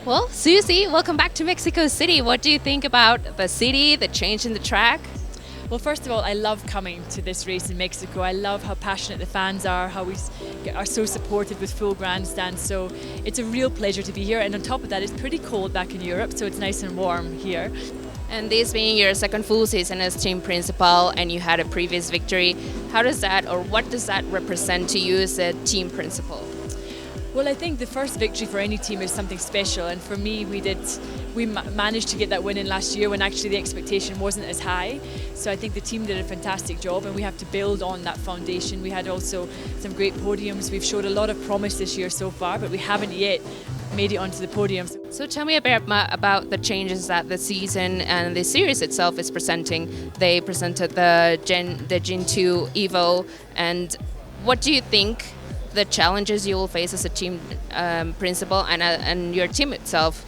Well, Susie, welcome back to Mexico City. What do you think about the city, the change in the track? Well, first of all, I love coming to this race in Mexico. I love how passionate the fans are, how we are so supported with full grandstands. So it's a real pleasure to be here. And on top of that, it's pretty cold back in Europe, so it's nice and warm here. And this being your second full season as team principal and you had a previous victory, how does that or what does that represent to you as a team principal? Well, I think the first victory for any team is something special, and for me, we managed to get that win in last year when actually the expectation wasn't as high. So I think the team did a fantastic job, and we have to build on that foundation. We had also some great podiums. We've showed a lot of promise this year so far, but we haven't yet made it onto the podiums. So tell me a bit about the changes that the season and the series itself is presenting. They presented the Gen 2 Evo, and what do you think the challenges you will face as a team principal and your team itself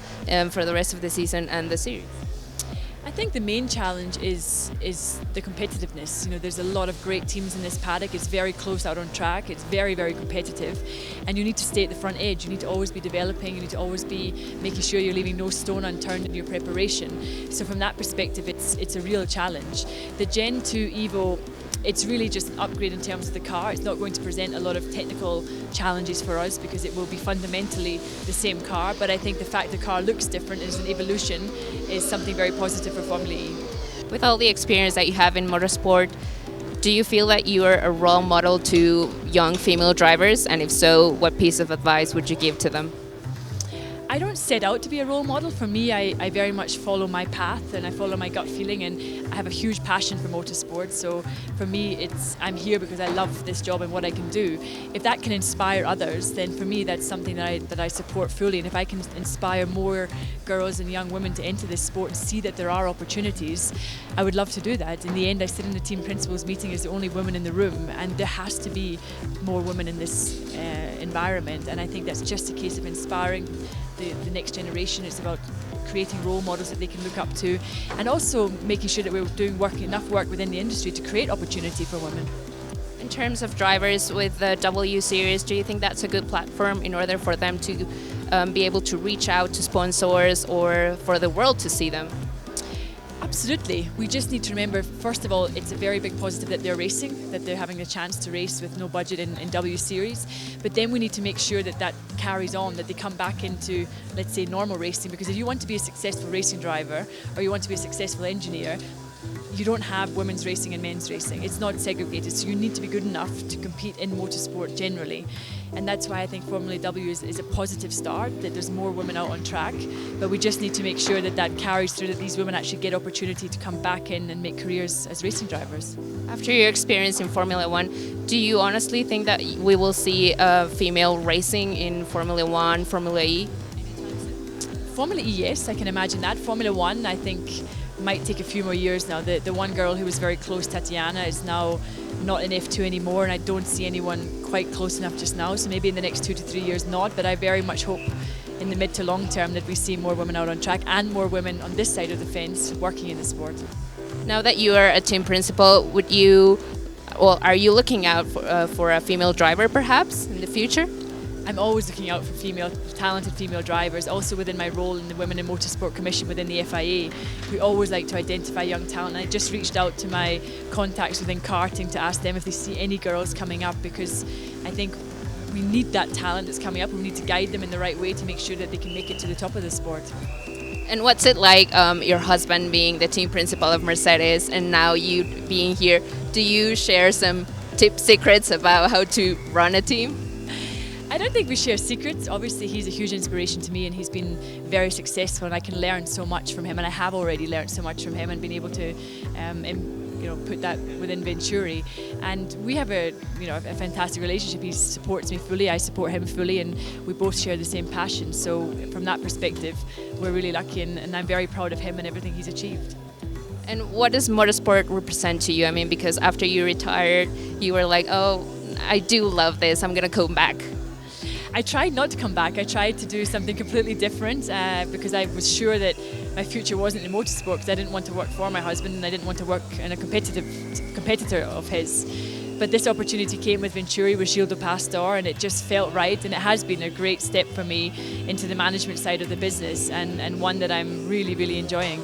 for the rest of the season and the series? I think the main challenge is the competitiveness. You know, there's a lot of great teams in this paddock. It's very close out on track. It's very, very competitive, and you need to stay at the front edge. You need to always be developing. You need to always be making sure you're leaving no stone unturned in your preparation. So from that perspective, it's a real challenge. The Gen 2 Evo, it's really just an upgrade in terms of the car. It's not going to present a lot of technical challenges for us because it will be fundamentally the same car, but I think the fact the car looks different as an evolution is something very positive for Formula E. With all the experience that you have in motorsport, do you feel that you are a role model to young female drivers? And if so, what piece of advice would you give to them? I don't set out to be a role model. For me, I very much follow my path and I follow my gut feeling, and I have a huge passion for motorsport. So for me, I'm here because I love this job and what I can do. If that can inspire others, then for me that's something that I support fully. And if I can inspire more girls and young women to enter this sport and see that there are opportunities, I would love to do that. In the end, I sit in the team principals meeting as the only woman in the room, and there has to be more women in this environment. And I think that's just a case of inspiring the next generation. It's about creating role models that they can look up to, and also making sure that we're doing enough work within the industry to create opportunity for women. In terms of drivers with the W Series, do you think that's a good platform in order for them to be able to reach out to sponsors or for the world to see them? Absolutely. We just need to remember, first of all, it's a very big positive that they're racing, that they're having the chance to race with no budget in W Series. But then we need to make sure that carries on, that they come back into, let's say, normal racing. Because if you want to be a successful racing driver or you want to be a successful engineer, you don't have women's racing and men's racing. It's not segregated, so you need to be good enough to compete in motorsport generally. And that's why I think Formula W is a positive start, that there's more women out on track, but we just need to make sure that carries through, that these women actually get opportunity to come back in and make careers as racing drivers. After your experience in Formula One, do you honestly think that we will see female racing in Formula One, Formula E? Formula E, yes, I can imagine that. Formula One, I think, might take a few more years now. The one girl who was very close, Tatiana, is now not in F2 anymore, and I don't see anyone quite close enough just now, so maybe in the next 2 to 3 years not, but I very much hope in the mid to long term that we see more women out on track and more women on this side of the fence working in the sport. Now that you are a team principal, are you looking out for a female driver perhaps in the future? I'm always looking out for talented female drivers. Also within my role in the Women in Motorsport Commission within the FIA, we always like to identify young talent. And I just reached out to my contacts within karting to ask them if they see any girls coming up, because I think we need that talent that's coming up. We need to guide them in the right way to make sure that they can make it to the top of the sport. And what's it like, your husband being the team principal of Mercedes and now you being here? Do you share some secrets about how to run a team? I don't think we share secrets. Obviously, he's a huge inspiration to me, and he's been very successful, and I can learn so much from him, and I have already learned so much from him and been able to put that within Venturi. And we have a fantastic relationship. He supports me fully, I support him fully, and we both share the same passion. So from that perspective, we're really lucky, and I'm very proud of him and everything he's achieved. And what does motorsport represent to you? I mean, because after you retired, you were like, oh, I do love this, I'm going to come back. I tried not to come back. I tried to do something completely different because I was sure that my future wasn't in motorsport, because I didn't want to work for my husband and I didn't want to work in a competitor of his. But this opportunity came with Venturi, with Gilles de Pastor, and it just felt right, and it has been a great step for me into the management side of the business, and one that I'm really, really enjoying.